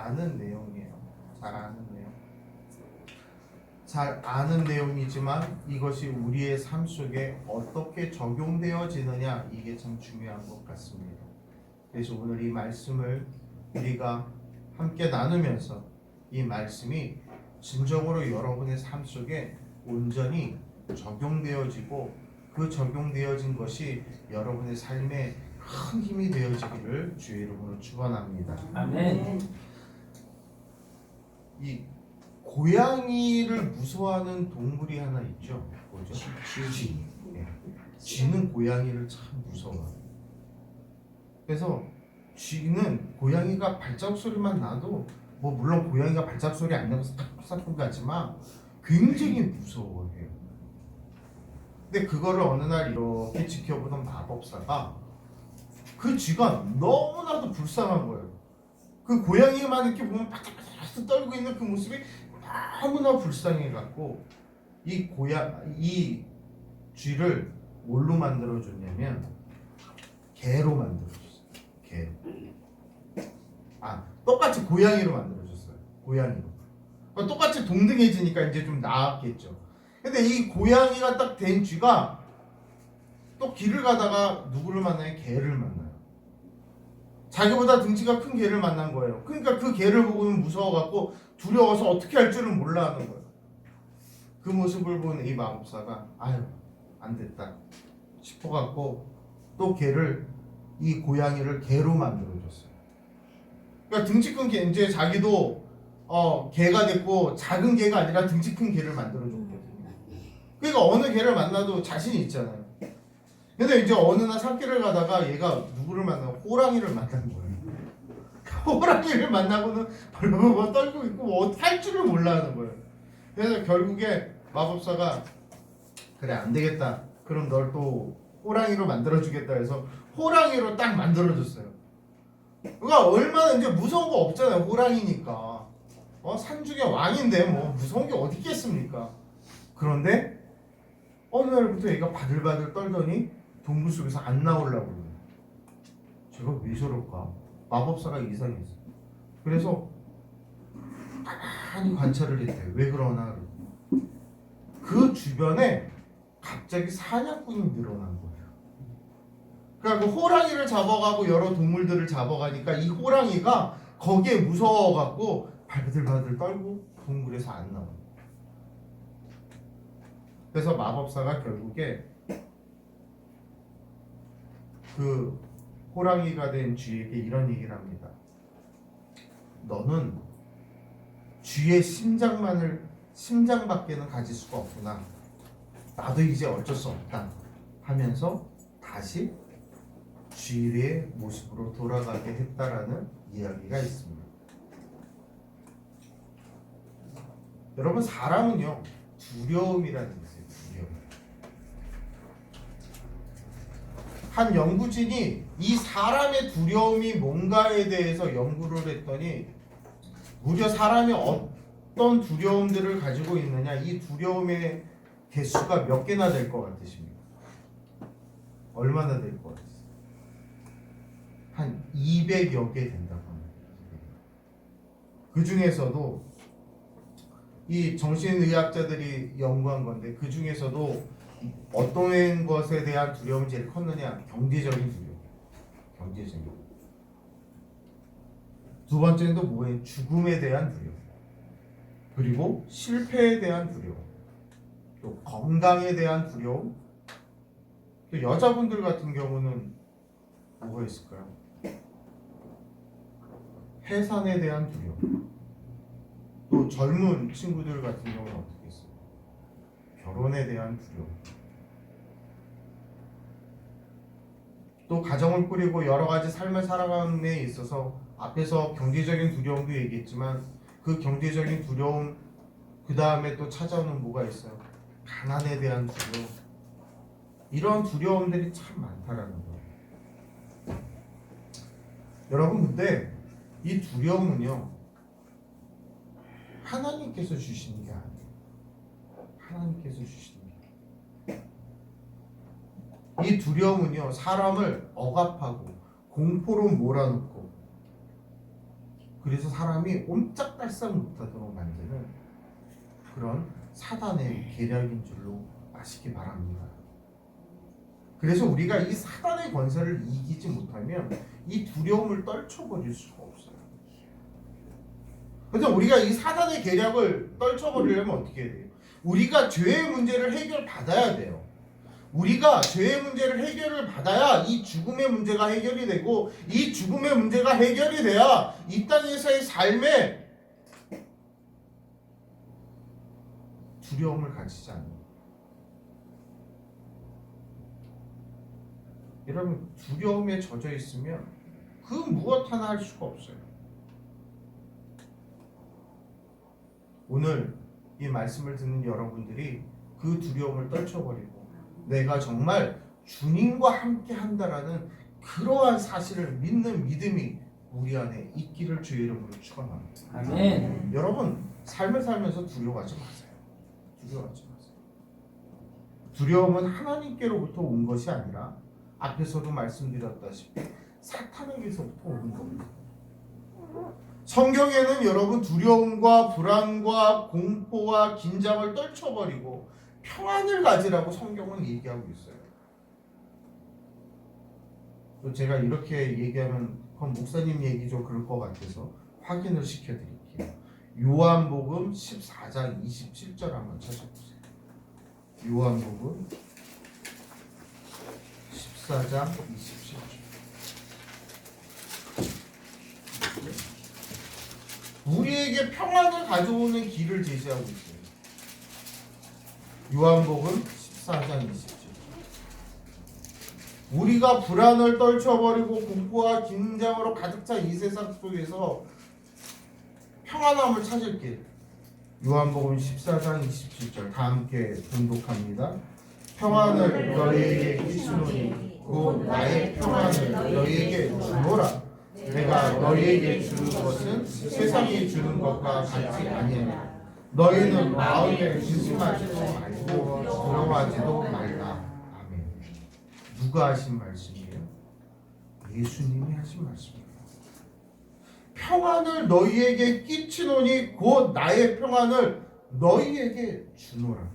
아는 내용이에요. 잘 아는 내용. 잘 아는 내용이지만 이것이 우리의 삶 속에 어떻게 적용되어지느냐, 이게 참 중요한 것 같습니다. 그래서 오늘 이 말씀을 우리가 함께 나누면서 이 말씀이 진정으로 여러분의 삶 속에 온전히 적용되어지고 그 적용되어진 것이 여러분의 삶에 큰 힘이 되어지기를 주의 이름으로 축원합니다. 아멘. 이 고양이를 무서워하는 동물이 하나 있죠. 뭐죠? 쥐. 예. 쥐는 고양이를 참 무서워해요. 그래서 쥐는 고양이가 발자국 소리만 나도, 뭐 물론 고양이가 발자국 소리 안 나면서 사뿐 같지만 굉장히 무서워해요. 근데 그거를 어느 날 이렇게 지켜보던 마법사가 그 쥐가 너무나도 불쌍한 거예요. 그 고양이만 이렇게 보면 바삭바삭 떨고 있는 그 모습이 너무나 불쌍해갖고 이 쥐를 뭘로 만들어줬냐면 개로 만들어줬어요. 개로. 똑같이 고양이로 만들어줬어요. 고양이로. 그러니까 똑같이 동등해지니까 이제 좀 나았겠죠. 근데 이 고양이가 딱 된 쥐가 또 길을 가다가 누구를 만나요? 개를 만나요. 자기보다 등치가 큰 개를 만난 거예요. 그러니까 그 개를 보고는 무서워갖고 두려워서 어떻게 할 줄을 몰라 하는 거예요. 그 모습을 본 이 마법사가 아유 안 됐다 싶어갖고 또 이 고양이를 개로 만들어줬어요. 그러니까 등치 큰 개, 이제 자기도 개가 됐고 작은 개가 아니라 등치 큰 개를 만들어줬거든요. 그러니까 어느 개를 만나도 자신이 있잖아요. 근데 이제 어느 날 산길을 가다가 얘가 누구를 만나고 호랑이를 만난 거예요. 호랑이를 만나고는 벌벌벌 떨고 있고 뭐 어떻게 할 줄을 몰라 하는 거예요. 그래서 결국에 마법사가 그래 안 되겠다. 그럼 널 또 호랑이로 만들어주겠다 해서 호랑이로 딱 만들어줬어요. 그러니까 얼마나 이제 무서운 거 없잖아요. 호랑이니까. 산중의 왕인데 뭐 무서운 게 어디 있겠습니까? 그런데 어느 날부터 얘가 바들바들 떨더니 동굴 속에서 안 나오려고 그래요. 제가 왜 저럴까? 마법사가 이상했어. 그래서 가만히 관찰을 했대요. 왜 그러나. 그 주변에 갑자기 사냥꾼이 늘어난 거예요. 그러니까 그 호랑이를 잡아가고 여러 동물들을 잡아가니까 이 호랑이가 거기에 무서워갖고 바들바들 떨고 동굴에서 안 나와요. 그래서 마법사가 결국에 그 호랑이가 된 쥐에게 이런 얘기를 합니다. 너는 쥐의 심장밖에는 가질 수가 없구나. 나도 이제 어쩔 수 없다 하면서 다시 쥐의 모습으로 돌아가게 했다라는 이야기가 있습니다. 여러분, 사람은요 두려움이라는 게 있어요. 두려움. 한 연구진이 이 사람의 두려움이 뭔가에 대해서 연구를 했더니 무려 사람이 어떤 두려움들을 가지고 있느냐, 이 두려움의 개수가 몇 개나 될 것 같으십니까? 얼마나 될 것 같으세요? 한 200여 개 된다고 합니다. 그 중에서도 이 정신의학자들이 연구한 건데, 그 중에서도 어떤 것에 대한 두려움이 제일 컸느냐? 경제적인 두려움. 경제적인. 두 번째는 또 뭐예요? 죽음에 대한 두려움. 그리고 실패에 대한 두려움. 또 건강에 대한 두려움. 또 여자분들 같은 경우는 뭐가 있을까요? 해산에 대한 두려움. 또 젊은 친구들 같은 경우는 어떻게 있어요? 결혼에 대한 두려움. 또 가정을 꾸리고 여러 가지 삶을 살아가는 데 있어서 앞에서 경제적인 두려움도 얘기했지만 그 경제적인 두려움 그 다음에 또 찾아오는 뭐가 있어요? 가난에 대한 두려움. 이런 두려움들이 참 많다라는 거예요. 여러분, 근데 이 두려움은요 하나님께서 주시는 게 아니에요. 하나님께서 주시는 게. 이 두려움은요 사람을 억압하고 공포로 몰아넣고 그래서 사람이 옴짝달싹 못하도록 만드는 그런 사단의 계략인 줄로 아시기 바랍니다. 그래서 우리가 이 사단의 권세를 이기지 못하면 이 두려움을 떨쳐버릴 수가 없어요. 그래서 우리가 이 사단의 계략을 떨쳐버리려면 어떻게 해야 돼요? 우리가 죄의 문제를 해결받아야 돼요. 우리가 죄의 문제를 해결을 받아야 이 죽음의 문제가 해결이 되고, 이 죽음의 문제가 해결이 돼야 이 땅에서의 삶에 두려움을 가지지 않는. 여러분, 두려움에 젖어 있으면 그 무엇 하나 할 수가 없어요. 오늘 이 말씀을 듣는 여러분들이 그 두려움을 떨쳐버리고 내가 정말 주님과 함께 한다라는 그러한 사실을 믿는 믿음이 우리 안에 있기를 주의 이름으로 축원합니다. 아멘. 여러분, 삶을 살면서 두려워하지 마세요. 두려워하지 마세요. 두려움은 하나님께로부터 온 것이 아니라 앞에서도 말씀드렸다시피 사탄에게서부터 오는 겁니다. 성경에는 여러분 두려움과 불안과 공포와 긴장을 떨쳐버리고 평안을 가지라고 성경은 얘기하고 있어요. 또 제가 이렇게 얘기하면 그건 목사님 얘기죠 그럴 것 같아서 확인을 시켜드릴게요. 요한복음 14장 27절 한번 찾아보세요. 요한복음 14장 27절. 우리에게 평안을 가져오는 길을 제시하고 있어요. 요한복음 14장 27절. 우리가 불안을 떨쳐버리고 공포와 긴장으로 가득 찬 이 세상 속에서 평안함을 찾을 길. 요한복음 14장 27절 다 함께 봉독합니다. 평안을 너희에게 끼치노니 곧 나의 평안을 너희에게 주노라. 내가 너희에게 주는 것은 세상이 주는 것과 같지 아니하냐. 너희는 마음에 근심하지도 말고 두려워하지도 말라. 아멘. 누가 하신 말씀이에요? 예수님이 하신 말씀이에요. 평안을 너희에게 끼치노니 곧 나의 평안을 너희에게 주노라.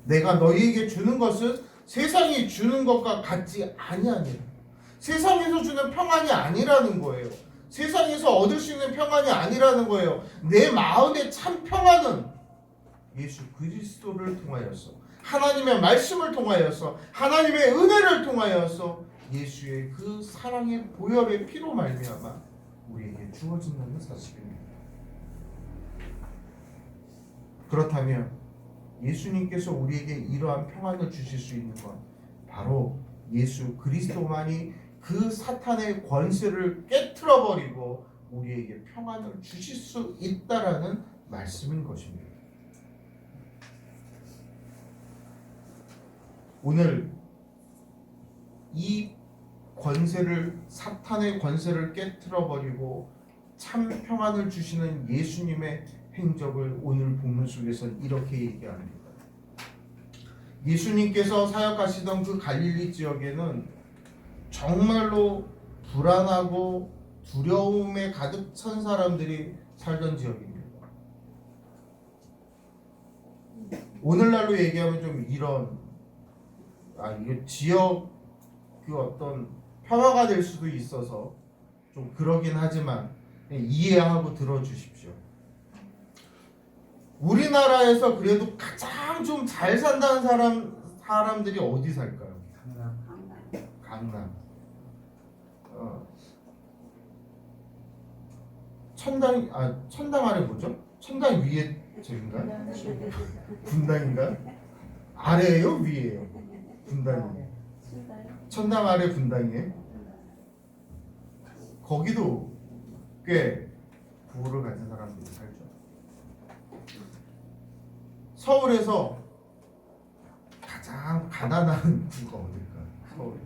내가 너희에게 주는 것은 세상이 주는 것과 같지 아니하니라. 세상에서 주는 평안이 아니라는 거예요. 세상에서 얻을 수 있는 평안이 아니라는 거예요. 내 마음의 참 평안은 예수 그리스도를 통하여서, 하나님의 말씀을 통하여서, 하나님의 은혜를 통하여서 예수의 그 사랑의 보혈의 피로 말미암아 우리에게 주어진다는 사실입니다. 그렇다면 예수님께서 우리에게 이러한 평안을 주실 수 있는 건 바로 예수 그리스도만이 그 사탄의 권세를 깨트려버리고 우리에게 평안을 주실 수 있다라는 말씀인 것입니다. 오늘 이 권세를, 사탄의 권세를 깨트려버리고 참 평안을 주시는 예수님의 행적을 오늘 본문 속에서는 이렇게 얘기합니다. 예수님께서 사역하시던 그 갈릴리 지역에는 정말로 불안하고 두려움에 가득 찬 사람들이 살던 지역입니다. 오늘날로 얘기하면 좀 이런 이게 지역 그 어떤 평화가 될 수도 있어서 좀 그러긴 하지만 이해하고 들어주십시오. 우리나라에서 그래도 가장 좀 잘 산다는 사람들이 어디 살까요? 강남. 천당 아래 뭐죠? 천당 위에 저긴가? 분당인가? 아래예요? 위에요? 분당이에요. 천당 아래 분당이에요. 거기도 꽤 부를 가진 사람들이 살죠. 서울에서 가장 가난한 구가 어딜까? 서울.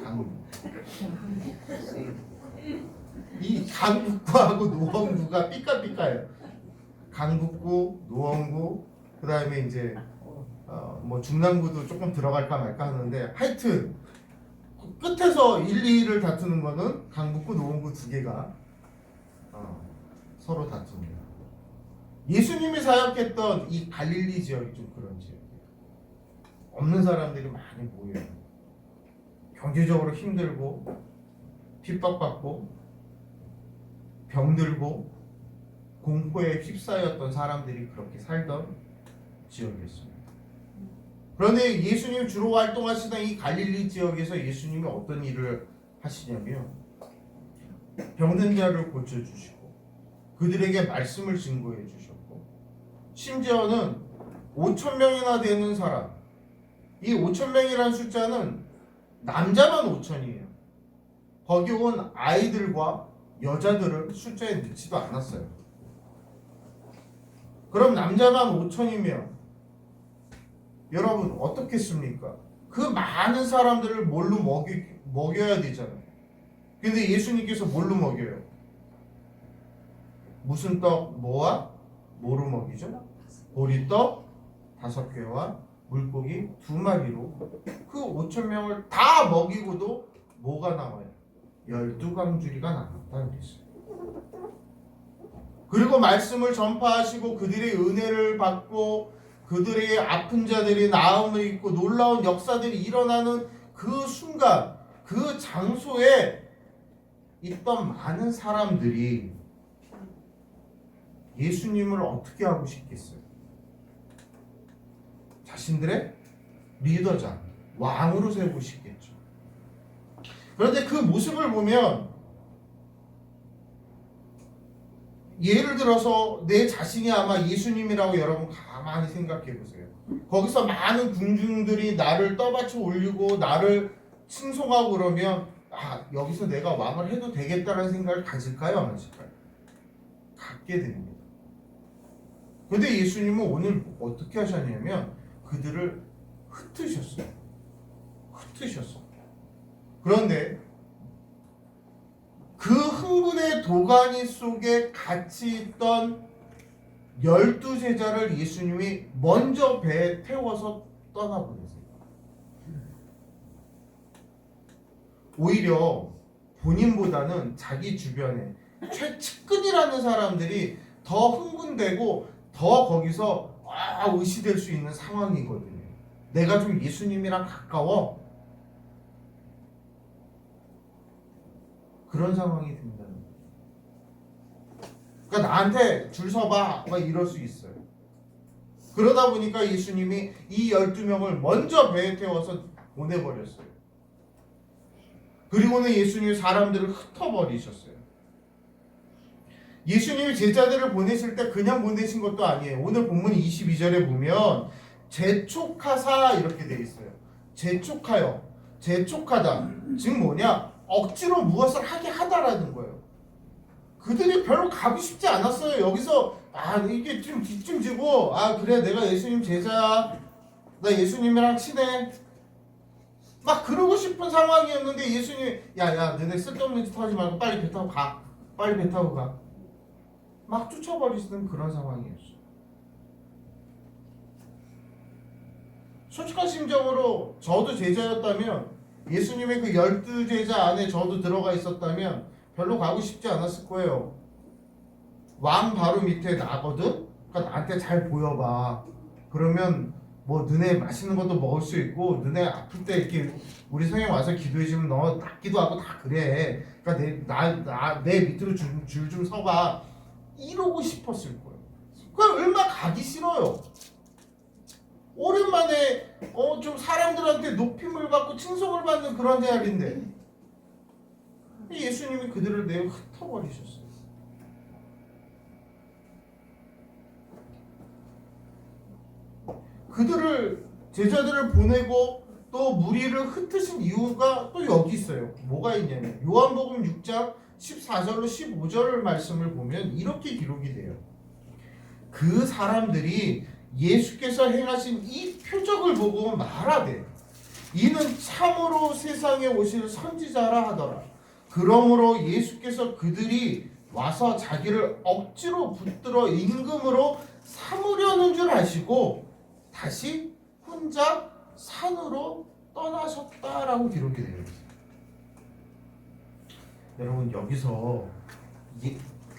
강북. 이 강북구하고 노원구가 삐까삐까예요. 강북구, 노원구, 그 다음에 이제 뭐 중랑구도 조금 들어갈까 말까 하는데 하여튼 끝에서 1, 2를 다투는 거는 강북구, 노원구 두 개가 서로 다툽니다. 예수님이 사역했던 이 갈릴리 지역이 좀 그런 지역이에요. 없는 사람들이 많이 모여요. 경제적으로 힘들고 핍박받고 병들고 공포에 휩싸였던 사람들이 그렇게 살던 지역이었습니다. 그런데 예수님이 주로 활동하시던 이 갈릴리 지역에서 예수님이 어떤 일을 하시냐면 병든 자를 고쳐주시고 그들에게 말씀을 증거해 주셨고 심지어는 5,000명이나 되는 사람, 이 5,000명이라는 숫자는 남자만 5,000이에요. 거기 온 아이들과 여자들을 숫자에 넣지도 않았어요. 그럼 남자만 5,000이면 여러분 어떻겠습니까? 그 많은 사람들을 뭘로 먹여야 되잖아요. 근데 예수님께서 뭘로 먹여요? 무슨 떡 뭐와 뭐로 먹이죠? 보리떡 5개와 물고기 2마리로 그 5,000명을 다 먹이고도 뭐가 나와요? 12광주리가 남았다 그랬어요. 그리고 말씀을 전파하시고 그들의 은혜를 받고 그들의 아픈 자들이 나음을 입고 놀라운 역사들이 일어나는 그 순간 그 장소에 있던 많은 사람들이 예수님을 어떻게 하고 싶겠어요? 자신들의 리더자, 왕으로 세우고 싶겠죠. 그런데 그 모습을 보면 예를 들어서 내 자신이 아마 예수님이라고 여러분 가만히 생각해 보세요. 거기서 많은 군중들이 나를 떠받쳐 올리고 나를 칭송하고 그러면 여기서 내가 왕을 해도 되겠다는 생각을 가질까요? 안 가질까요? 갖게 됩니다. 근데 예수님은 오늘 어떻게 하셨냐면 그들을 흩으셨어요. 그런데 그 흥분의 도가니 속에 같이 있던 12제자를 예수님이 먼저 배에 태워서 떠나보내세요. 오히려 본인보다는 자기 주변에 최측근이라는 사람들이 더 흥분되고 더 거기서 의시될 수 있는 상황이거든요. 내가 좀 예수님이랑 가까워. 그런 상황이 된다는 거예요. 그러니까 나한테 줄 서봐 막 이럴 수 있어요. 그러다 보니까 예수님이 이 12명을 먼저 배에 태워서 보내버렸어요. 그리고는 예수님이 사람들을 흩어버리셨어요. 예수님이 제자들을 보내실 때 그냥 보내신 것도 아니에요. 오늘 본문 22절에 보면 재촉하사 이렇게 되어 있어요. 재촉하여, 재촉하다. 즉 뭐냐? 억지로 무엇을 하게 하다라는 거예요. 그들이 별로 가고 싶지 않았어요. 여기서 이게 좀 뒷짐지고 그래 내가 예수님 제자야. 나 예수님이랑 친해. 막 그러고 싶은 상황이었는데 예수님이 야 너네 쓸데없는 짓 하지 말고 빨리 배 타고 가. 빨리 배 타고 가. 막 쫓아버리시는 그런 상황이었어요. 솔직한 심정으로 저도 제자였다면 예수님의 그 12제자 안에 저도 들어가 있었다면 별로 가고 싶지 않았을 거예요. 왕 바로 밑에 나거든? 그러니까 나한테 잘 보여봐. 그러면 뭐 너네 맛있는 것도 먹을 수 있고 너네 아플 때 이렇게 우리 성경 와서 기도해주면 너 낫기도 하고 다 그래. 그러니까 내 밑으로 줄 좀 서봐. 이러고 싶었을 거예요. 그럼 얼마 가기 싫어요. 오랜만에 좀 사람들한테 높임을 받고 칭송을 받는 그런 자리인데 예수님이 그들을 내어 흩어버리셨어요. 제자들을 보내고 또 무리를 흩으신 이유가 또 여기 있어요. 뭐가 있냐면 요한복음 6장 14절로 15절 말씀을 보면 이렇게 기록이 돼요. 그 사람들이 예수께서 행하신 이 표적을 보고 말하되 이는 참으로 세상에 오실 선지자라 하더라. 그러므로 예수께서 그들이 와서 자기를 억지로 붙들어 임금으로 삼으려는 줄 아시고 다시 혼자 산으로 떠나셨다라고 기록이 되어 있어요. 여러분 여기서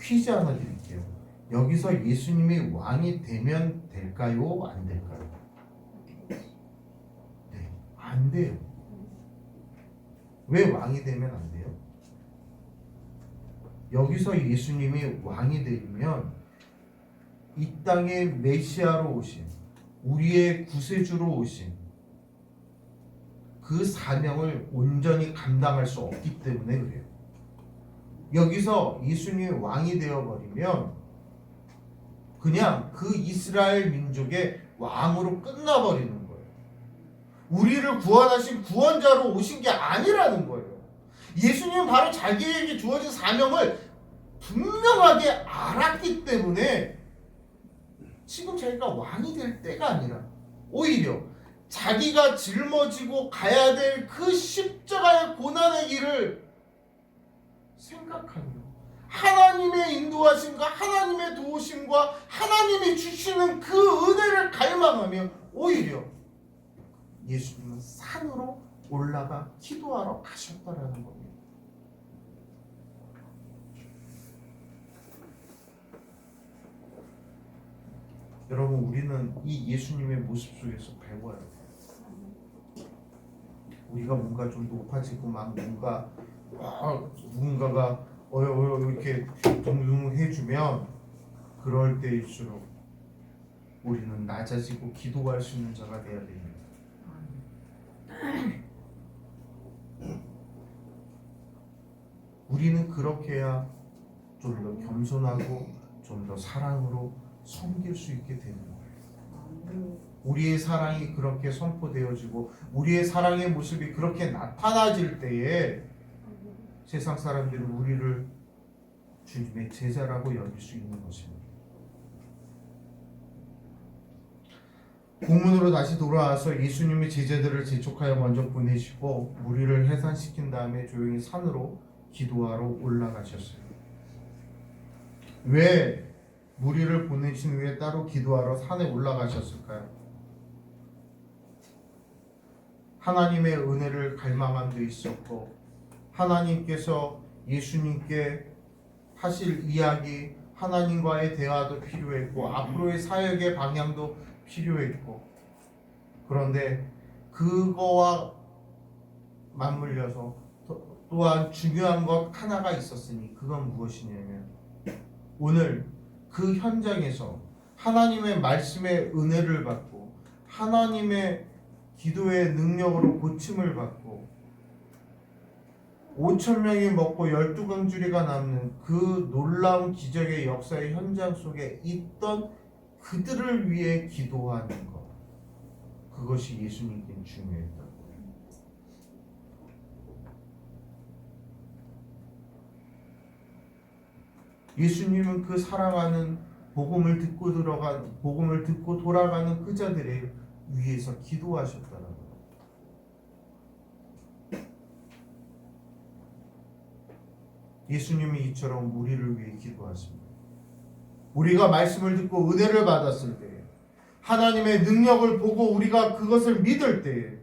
퀴즈 하나 드릴게요. 여기서 예수님이 왕이 되면 될까요? 안 될까요? 네, 안 돼요. 왜 왕이 되면 안 돼요? 여기서 예수님이 왕이 되면 이 땅에 메시아로 오신, 우리의 구세주로 오신 그 사명을 온전히 감당할 수 없기 때문에 그래요. 여기서 예수님이 왕이 되어버리면 그냥 그 이스라엘 민족의 왕으로 끝나버리는 거예요. 우리를 구원하신 구원자로 오신 게 아니라는 거예요. 예수님은 바로 자기에게 주어진 사명을 분명하게 알았기 때문에 지금 자기가 왕이 될 때가 아니라 오히려 자기가 짊어지고 가야 될 그 십자가의 고난의 길을 생각하며 하나님의 인도하심과 하나님의 도우심과 하나님이 주시는 그 은혜를 갈망하며 오히려 예수님은 산으로 올라가 기도하러 가셨다라는 겁니다. 여러분, 우리는 이 예수님의 모습 속에서 배워야 돼요. 우리가 뭔가 좀 높아지고 막 뭔가 누군가가 이렇게 동등해주면 그럴 때일수록 우리는 낮아지고 기도할 수 있는 자가 되어야 됩니다. 우리는 그렇게 해야 좀 더 겸손하고 좀 더 사랑으로 섬길 수 있게 되는 거예요. 우리의 사랑이 그렇게 선포되어지고 우리의 사랑의 모습이 그렇게 나타나질 때에 세상 사람들은 우리를 주님의 제자라고 여길 수 있는 것입니다. 본문으로 다시 돌아와서 예수님의 제자들을 재촉하여 먼저 보내시고 무리를 해산시킨 다음에 조용히 산으로 기도하러 올라가셨어요. 왜 무리를 보내신 후에 따로 기도하러 산에 올라가셨을까요? 하나님의 은혜를 갈망함도 있었고 하나님께서 예수님께 하실 이야기, 하나님과의 대화도 필요했고 앞으로의 사역의 방향도 필요했고, 그런데 그거와 맞물려서 또한 중요한 것 하나가 있었으니 그건 무엇이냐면 오늘 그 현장에서 하나님의 말씀의 은혜를 받고 하나님의 기도의 능력으로 고침을 받고 5,000명이 먹고 12강줄이가 남는 그 놀라운 기적의 역사의 현장 속에 있던 그들을 위해 기도하는 것, 그것이 예수님께 중요했다고. 예수님은 그 사랑하는 복음을 듣고 돌아가는 그 자들의 위해서 기도하셨다는 것. 예수님이 이처럼 우리를 위해 기도하십니다. 우리가 말씀을 듣고 은혜를 받았을 때, 하나님의 능력을 보고 우리가 그것을 믿을 때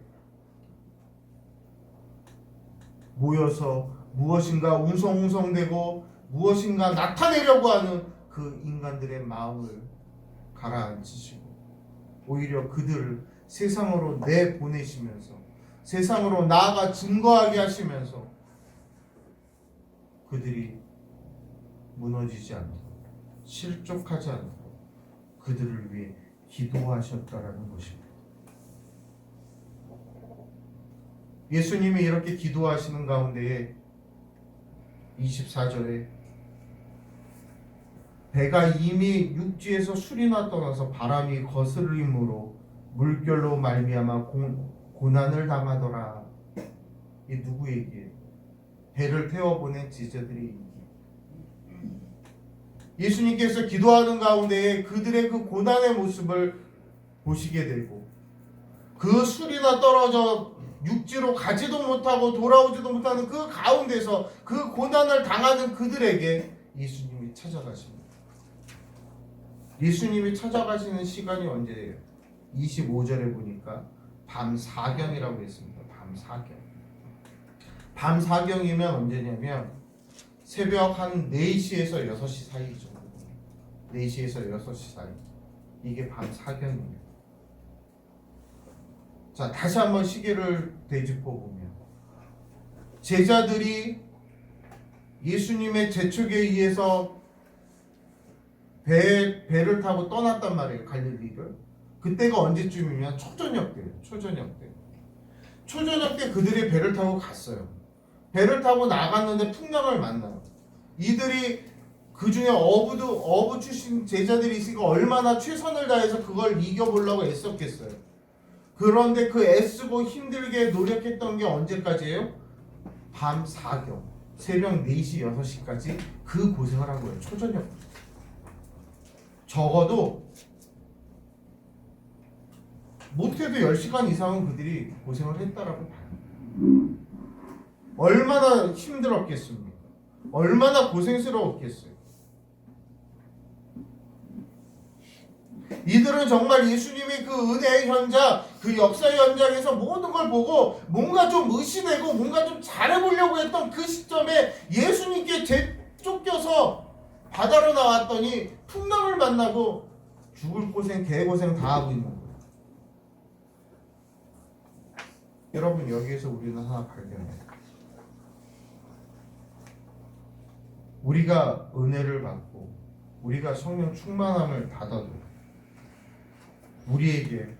모여서 무엇인가 웅성웅성대고 무엇인가 나타내려고 하는 그 인간들의 마음을 가라앉히시고 오히려 그들을 세상으로 내보내시면서 세상으로 나아가 증거하게 하시면서 그들이 무너지지 않도록 실족하지 않도록 그들을 위해 기도하셨다라는 것입니다. 예수님이 이렇게 기도하시는 가운데에 24절에 배가 이미 육지에서 술이나 떠나서 바람이 거스름으로 물결로 말미암아 고난을 당하더라. 이 누구 얘기예요? 배를 태워보낸 제자들의 얘기. 예수님께서 기도하는 가운데에 그들의 그 고난의 모습을 보시게 되고 그 술이나 떨어져 육지로 가지도 못하고 돌아오지도 못하는 그 가운데서 그 고난을 당하는 그들에게 예수님이 찾아가십니다. 예수님이 찾아가시는 시간이 언제예요? 25절에 보니까 밤 사경이라고 했습니다. 밤 사경. 밤 사경이면 언제냐면 새벽 한 4시에서 6시 사이 정도. 4시에서 6시 사이. 이게 밤 사경입니다. 자, 다시 한번 시계를 되짚어 보면 제자들이 예수님의 재촉에 의해서 배를 타고 떠났단 말이에요. 갈릴리를. 그때가 언제쯤이면 초저녁 때예요. 초저녁 때. 초저녁 때 그들이 배를 타고 갔어요. 배를 타고 나갔는데 풍랑을 만나요. 이들이 그 중에 어부 출신 제자들이 있으니까 얼마나 최선을 다해서 그걸 이겨보려고 애썼겠어요. 그런데 그 애쓰고 힘들게 노력했던 게 언제까지예요? 밤 4경. 새벽 4시, 6시까지 그 고생을 한 거예요. 초저녁. 적어도 못해도 10시간 이상은 그들이 고생을 했다라고 봐요. 얼마나 힘들었겠습니까? 얼마나 고생스러웠겠어요. 이들은 정말 예수님이 그 은혜의 현장, 그 역사의 현장에서 모든 걸 보고 뭔가 좀 의심되고 뭔가 좀 잘해보려고 했던 그 시점에 예수님께 쫓겨서 바다로 나왔더니 풍랑을 만나고 죽을 고생, 개고생 다 하고 있는 거예요. 여러분, 여기에서 우리는 하나 발견해요. 우리가 은혜를 받고 우리가 성령 충만함을 받아도 우리에게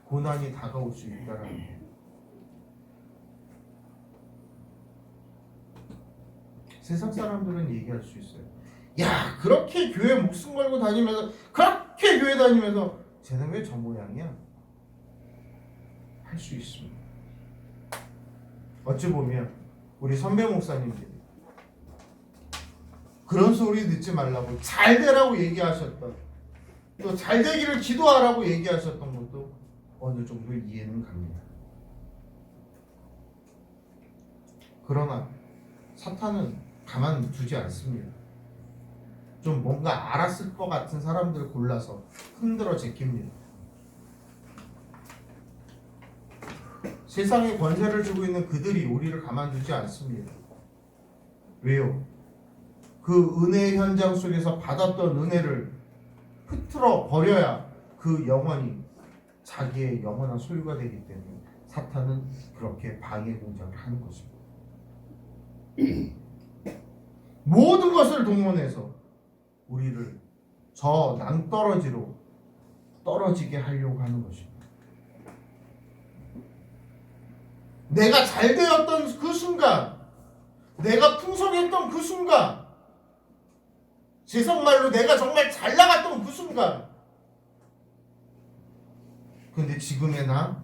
고난이 다가올 수 있다는 거예요. 세상 사람들은 얘기할 수 있어요. 야, 그렇게 교회 목숨 걸고 다니면서, 그렇게 교회 다니면서 쟤는 왜 저 모양이야? 할 수 있습니다. 어찌 보면 우리 선배 목사님들이 그런 소리 듣지 말라고 잘 되라고 얘기하셨던, 또 잘 되기를 기도하라고 얘기하셨던 것도 어느 정도 이해는 갑니다. 그러나 사탄은 가만두지 않습니다. 좀 뭔가 알았을 것 같은 사람들을 골라서 흔들어 제낍니다. 세상에 권세를 주고 있는 그들이 우리를 가만두지 않습니다. 왜요? 그 은혜의 현장 속에서 받았던 은혜를 흐트러 버려야 그 영혼이 자기의 영원한 소유가 되기 때문에 사탄은 그렇게 방해 공작을 하는 것입니다. 모든 것을 동원해서 우리를 저 낭떠러지로 떨어지게 하려고 하는 것입니다. 내가 잘 되었던 그 순간, 내가 풍성했던 그 순간, 세상말로 내가 정말 잘 나갔던 그 순간, 근데 지금의 나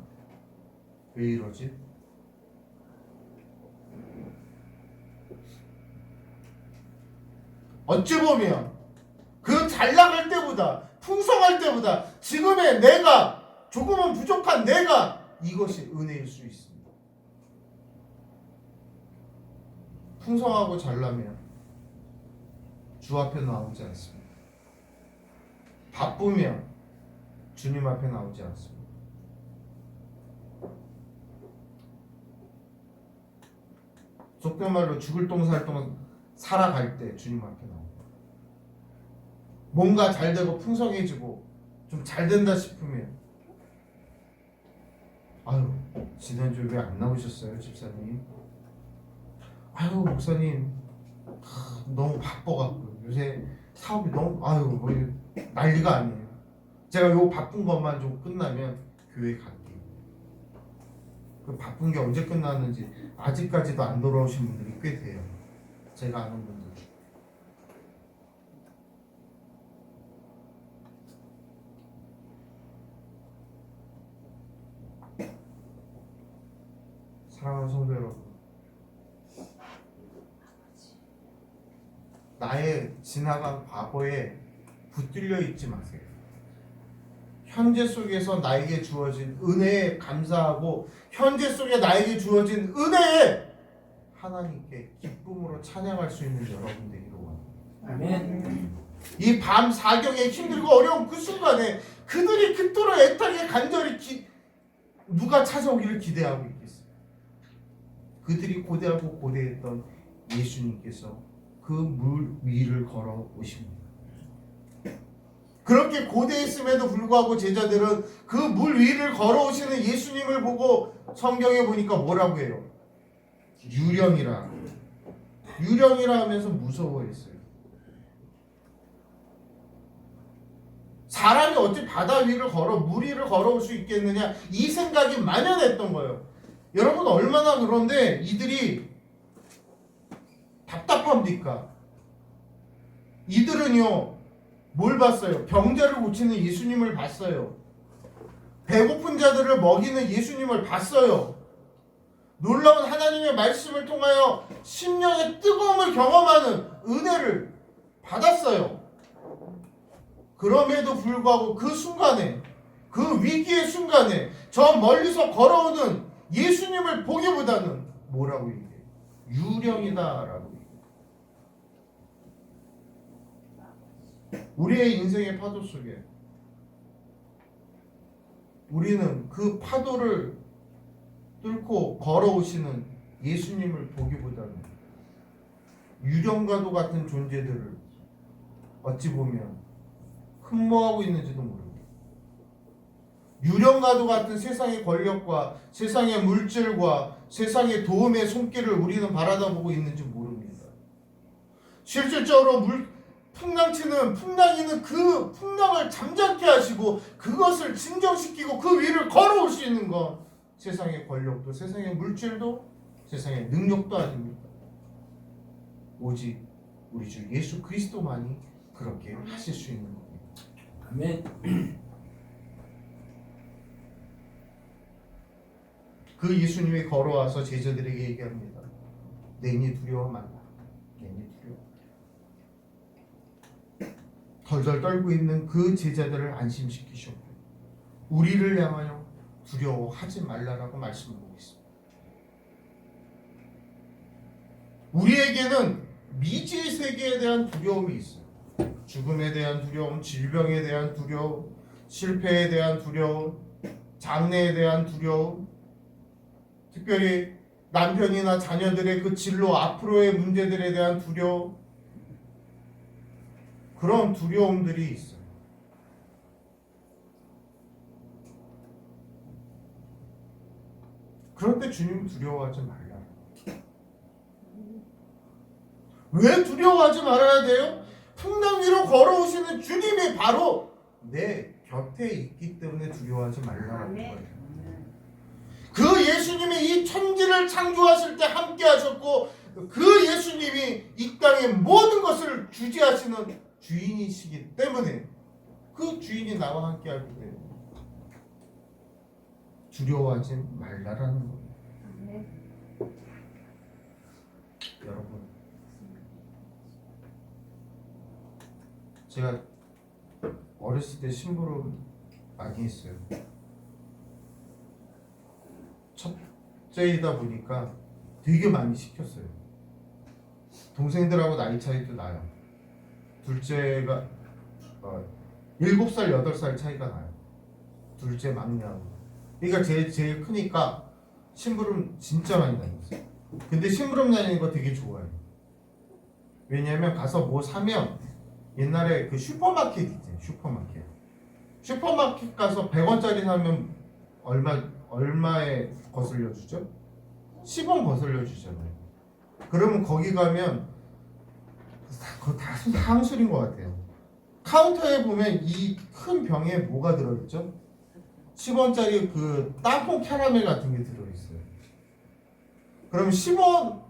왜 이러지? 어찌 보면 그 잘 나갈 때보다, 풍성할 때보다 지금의 내가, 조금은 부족한 내가, 이것이 은혜일 수 있습니다. 풍성하고 잘나면 주 앞에 나오지 않습니다. 바쁘면 주님 앞에 나오지 않습니다. 속된 말로 죽을 똥 살 똥 살아갈 때 주님 앞에 나옵니다. 뭔가 잘 되고 풍성해지고 좀 잘 된다 싶으면, 아유, 지난주에 왜 안 나오셨어요, 집사님? 아유, 목사님, 너무 바빠갖고 요새 사업이 너무, 아유, 뭐 난리가 아니에요. 제가 요 바쁜 것만 좀 끝나면 교회 갈게요. 그 바쁜 게 언제 끝나는지 아직까지도 안 돌아오신 분들이 꽤 돼요. 제가 아는 분들. 사랑하는 성도 여러분, 나의 지나간 과거에 붙들려 있지 마세요. 현재 속에서 나에게 주어진 은혜에 감사하고, 현재 속에 나에게 주어진 은혜에 하나님께 기쁨으로 찬양할 수 있는 여러분 되기를 원합니다. 아멘. 이 밤 사경에 힘들고 어려운 그 순간에 그들이 그토록 애타게 간절히 누가 찾아오기를 기대하고 있겠어요. 그들이 고대하고 고대했던 예수님께서 그 물 위를 걸어 오십니다. 그렇게 고대했음에도 불구하고 제자들은 그 물 위를 걸어오시는 예수님을 보고 성경에 보니까 뭐라고 해요? 유령이라. 유령이라 하면서 무서워했어요. 사람이 어찌 바다 위를 물 위를 걸어올 수 있겠느냐, 이 생각이 만연했던 거예요. 여러분, 얼마나 그런데 이들이 답답합니까? 이들은요, 뭘 봤어요? 병자를 고치는 예수님을 봤어요. 배고픈 자들을 먹이는 예수님을 봤어요. 놀라운 하나님의 말씀을 통하여 심령의 뜨거움을 경험하는 은혜를 받았어요. 그럼에도 불구하고 그 순간에, 그 위기의 순간에 저 멀리서 걸어오는 예수님을 보기보다는 뭐라고 얘기해요? 유령이다라고 얘기해요. 우리의 인생의 파도 속에 우리는 그 파도를 뚫고 걸어오시는 예수님을 보기보다는 유령과도 같은 존재들을 어찌 보면 흠모하고 있는지도 모릅니다. 유령과도 같은 세상의 권력과 세상의 물질과 세상의 도움의 손길을 우리는 바라다보고 있는지 모릅니다. 실질적으로 풍랑이는 그 풍랑을 잠잠케 하시고 그것을 진정시키고 그 위를 걸어올 수 있는 건 세상의 권력도 세상의 물질도 세상의 능력도 아닙니다. 오직 우리 주 예수 그리스도만이 그렇게 하실 수 있는 겁니다. 아멘. 그 예수님이 걸어와서 제자들에게 얘기합니다. 내니 두려워 말라. 내니 두려워. 덜덜 떨고 있는 그 제자들을 안심시키셨고 우리를 향하여 두려워하지 말라라고 말씀하고 있습니다. 우리에게는 미지의 세계에 대한 두려움이 있어요. 죽음에 대한 두려움, 질병에 대한 두려움, 실패에 대한 두려움, 장래에 대한 두려움, 특별히 남편이나 자녀들의 그 진로 앞으로의 문제들에 대한 두려움, 그런 두려움들이 있어요. 그런데 주님 두려워하지 말라. 왜 두려워하지 말아야 돼요? 풍랑 위로 걸어오시는 주님이 바로 내 곁에 있기 때문에 두려워하지 말라는 거예요. 그 예수님이 이 천지를 창조하실 때 함께 하셨고 그 예수님이 이 땅의 모든 것을 주재하시는 주인이시기 때문에 그 주인이 나와 함께 하기 때문에 두려워하지 말라라는 거예요. 여러분, 제가 어렸을 때 심부름 많이 했어요. 첫째이다 보니까 되게 많이 시켰어요. 동생들하고 나이 차이도 나요. 둘째가 7살, 8살 차이가 나요. 둘째 막내하고. 그러니까 제일 크니까 심부름 진짜 많이 다녔어요. 근데 심부름 다니는 거 되게 좋아해요. 왜냐면 가서 뭐 사면 옛날에 그 슈퍼마켓 있잖아요. 슈퍼마켓 가서 100원짜리 사면 얼마에 거슬려 주죠? 10원 거슬려 주잖아요. 그러면 거기 가면 그거 다 향술인 것 같아요. 카운터에 보면 이 큰 병에 뭐가 들어있죠? 10원짜리 그 땅콩 캐러멜 같은 게 들어있어요. 그럼 10원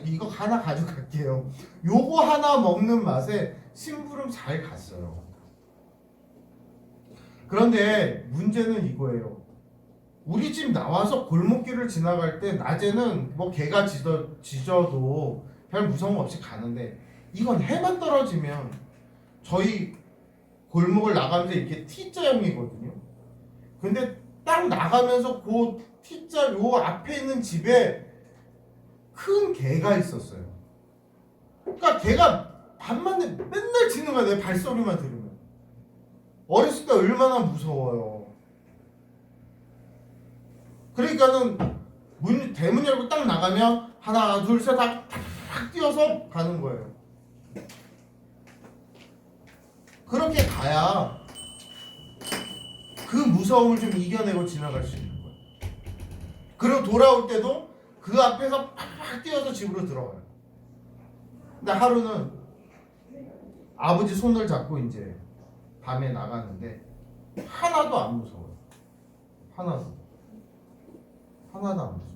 이거 하나 가져갈게요. 요거 하나 먹는 맛에 심부름 잘 갔어요. 그런데 문제는 이거예요. 우리 집 나와서 골목길을 지나갈 때 낮에는 뭐 개가 짖어도 별 무서움 없이 가는데 이건 해만 떨어지면 저희 골목을 나가면서 이렇게 T자형이거든요. 근데 딱 나가면서 그 T자 요 앞에 있는 집에 큰 개가 있었어요. 그러니까 개가 밤만 맨날 짖는 거야. 내 발소리만 들으면. 어렸을 때 얼마나 무서워요. 그러니까는 대문 열고 딱 나가면 하나 둘 셋 다 탁 뛰어서 가는 거예요. 그렇게 가야 그 무서움을 좀 이겨내고 지나갈 수 있는 거예요. 그리고 돌아올 때도 그 앞에서 팍팍 뛰어서 집으로 들어가요. 근데 하루는 아버지 손을 잡고 이제 밤에 나가는데 하나도 안 무서워요. 하나도 안 무서워요.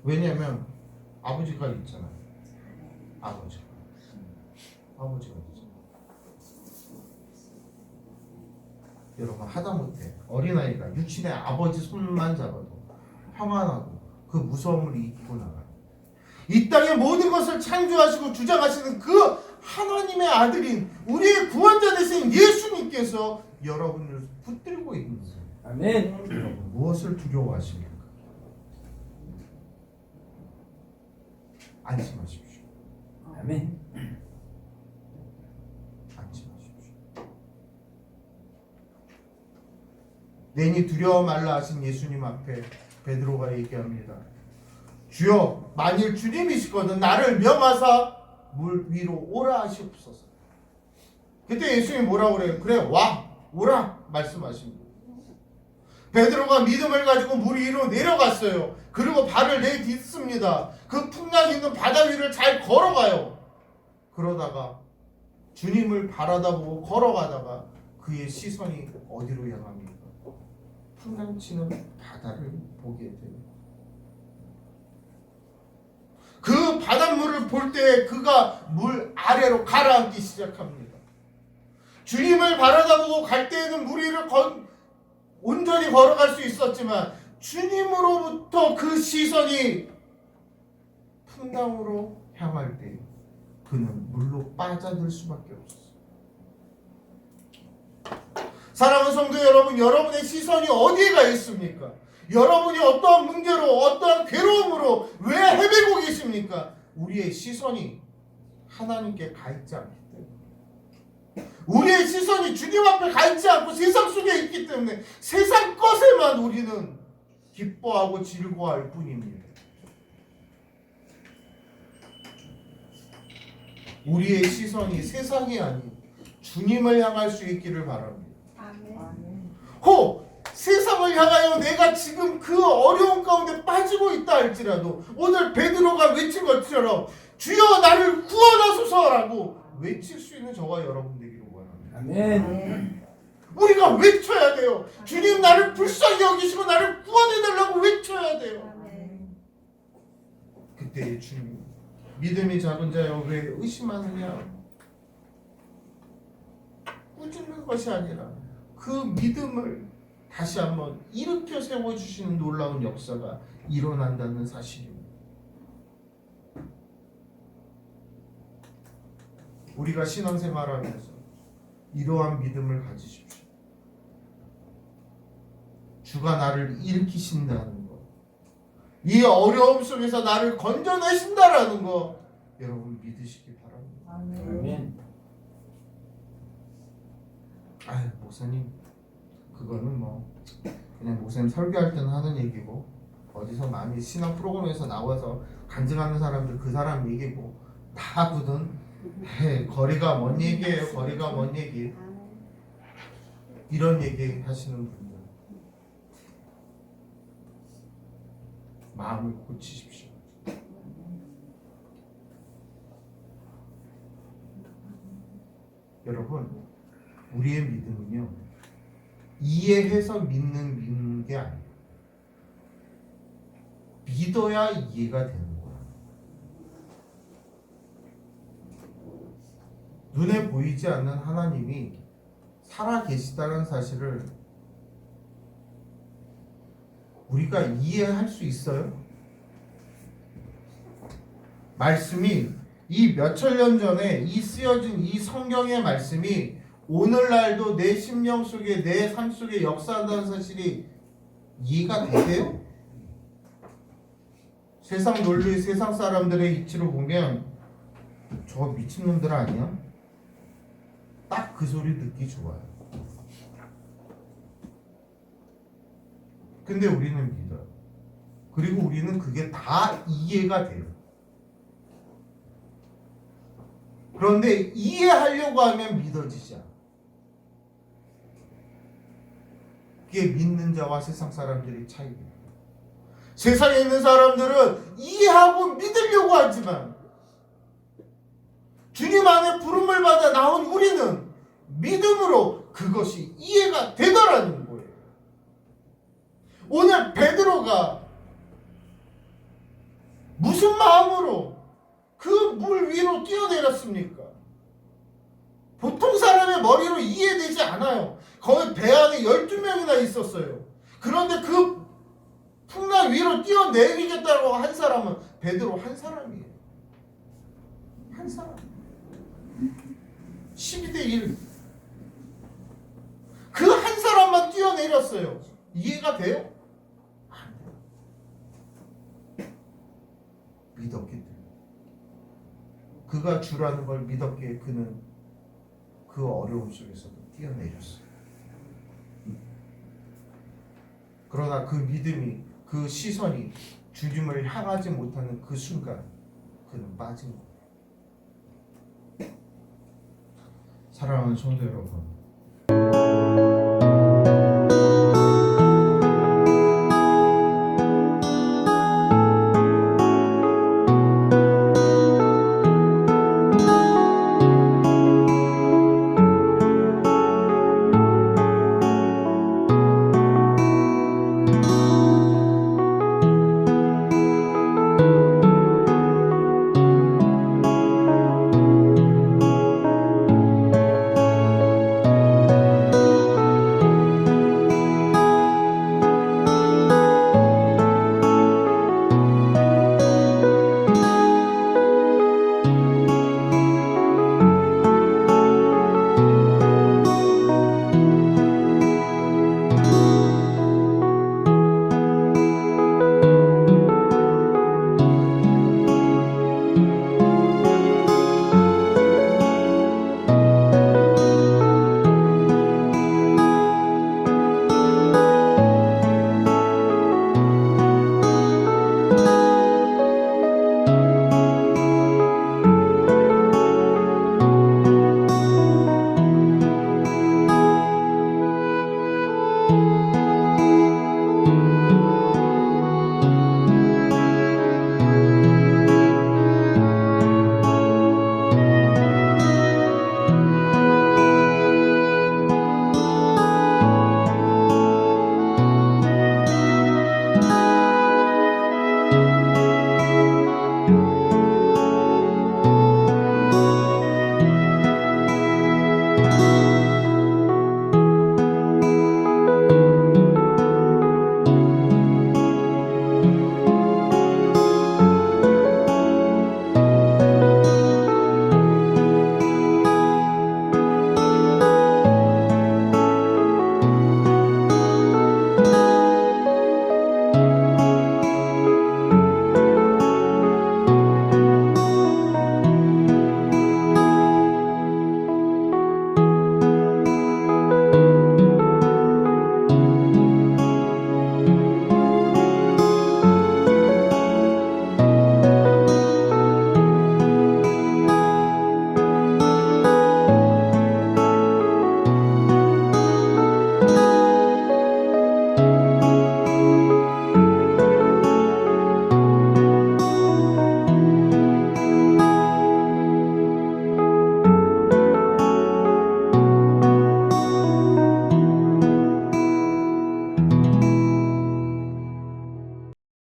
왜냐면 아버지가 있잖아요. 아버지가 있잖아요. 여러분 하다못해 어린아이가 육신의 아버지 손만 잡아도 평안하고 그 무서움을 이기고 나가요. 이 땅의 모든 것을 창조하시고 주장하시는 그 하나님의 아들인 우리의 구원자 되신 예수님께서 여러분을 붙들고 있는 거예요. 아멘. 여러분 무엇을 두려워하십니까? 안심하십시오. 아멘. 안심하십시오. 내니 두려워 말라 하신 예수님 앞에 베드로가 얘기합니다. 주여 만일 주님이시거든 나를 명하사 물 위로 오라 하시옵소서. 그때 예수님이 뭐라고 그래요? 그래 오라 말씀하십니다. 베드로가 믿음을 가지고 물 위로 내려갔어요. 그리고 발을 내딛습니다. 그 풍랑 있는 바다 위를 잘 걸어가요. 그러다가 주님을 바라다보고 걸어가다가 그의 시선이 어디로 향합니까? 풍랑치는 바다를 보게 돼요. 그 바닷물을 볼 때 그가 물 아래로 가라앉기 시작합니다. 주님을 바라다보고 갈 때에는 물 위를 온전히 걸어갈 수 있었지만 주님으로부터 그 시선이 풍랑으로 향할 때 그는 물로 빠져들 수밖에 없었어요. 사랑하는 성도 여러분, 여러분의 시선이 어디에 가 있습니까? 여러분이 어떠한 문제로 어떠한 괴로움으로 왜 헤매고 계십니까? 우리의 시선이 하나님께 가 있지 않기 때문에, 우리의 시선이 주님 앞에 가 있지 않고 세상 속에 있기 때문에 세상 것에만 우리는 기뻐하고 즐거워할 뿐입니다. 우리의 시선이 세상이 아닌 주님을 향할 수 있기를 바랍니다. 세상을 향하여 내가 지금 그 어려운 가운데 빠지고 있다 할지라도 오늘 베드로가 외친 것처럼 주여 나를 구원하소서라고 외칠 수 있는 저와 여러분 되기를 원합니다. 아멘. 우리가 외쳐야 돼요. 주님 나를 불쌍히 여기시고 나를 구원해달라고 외쳐야 돼요. 그때 주님 믿음이 작은 자여 왜 의심하느냐? 꾸짖는 것이 아니라 그 믿음을 다시 한번 일으켜 세워주시는 놀라운 역사가 일어난다는 사실입니다. 우리가 신앙생활하면서 이러한 믿음을 가지십시오. 주가 나를 일으키신다는 것, 이 어려움 속에서 나를 건져내신다라는 것 여러분 믿으시기 바랍니다. 아멘. 아유 목사님 그거는 뭐 그냥 목사님 설교할 때는 하는 얘기고 어디서 많이 신앙 프로그램에서 나와서 간증하는 사람들 그 사람 얘기고 다 굳은 거리가 먼 얘기예요. 거리가 먼 얘기. 이런 얘기 하시는 분들 마음을 고치십시오. 여러분 우리의 믿음은요 이해해서 믿는 게 아니에요. 믿어야 이해가 되는 거예요. 눈에 보이지 않는 하나님이 살아 계시다는 사실을 우리가 이해할 수 있어요? 말씀이 이 몇천 년 전에 이 쓰여진 이 성경의 말씀이 오늘날도 내 심령 속에 내 삶 속에 역사한다는 사실이 이해가 되세요? 세상 논리, 세상 사람들의 이치로 보면 저거 미친놈들 아니야? 딱 그 소리 듣기 좋아요. 근데 우리는 믿어요. 그리고 우리는 그게 다 이해가 돼요. 그런데 이해하려고 하면 믿어지지 않아. 그게 믿는 자와 세상 사람들의 차이입니다. 세상에 있는 사람들은 이해하고 믿으려고 하지만 주님 안에 부름을 받아 나온 우리는 믿음으로 그것이 이해가 되더라는 거예요. 오늘 베드로가 무슨 마음으로 그 물 위로 뛰어내렸습니까? 보통 사람의 머리로 이해되지 않아요. 거기 배 안에 12명이나 있었어요. 그런데 그 풍랑 위로 뛰어내리겠다고 한 사람은 베드로 한 사람이에요. 한 사람. 12대 1. 그 한 사람만 뛰어내렸어요. 이해가 돼요? 안 돼요. 믿었기 때문에. 그가 주라는 걸 믿었기에 그는 그 어려움 속에서도 뛰어내렸어요. 그러나 그 믿음이, 그 시선이 주님을 향하지 못하는 그 순간 그는 빠진 거예요. 사랑하는 성도 여러분,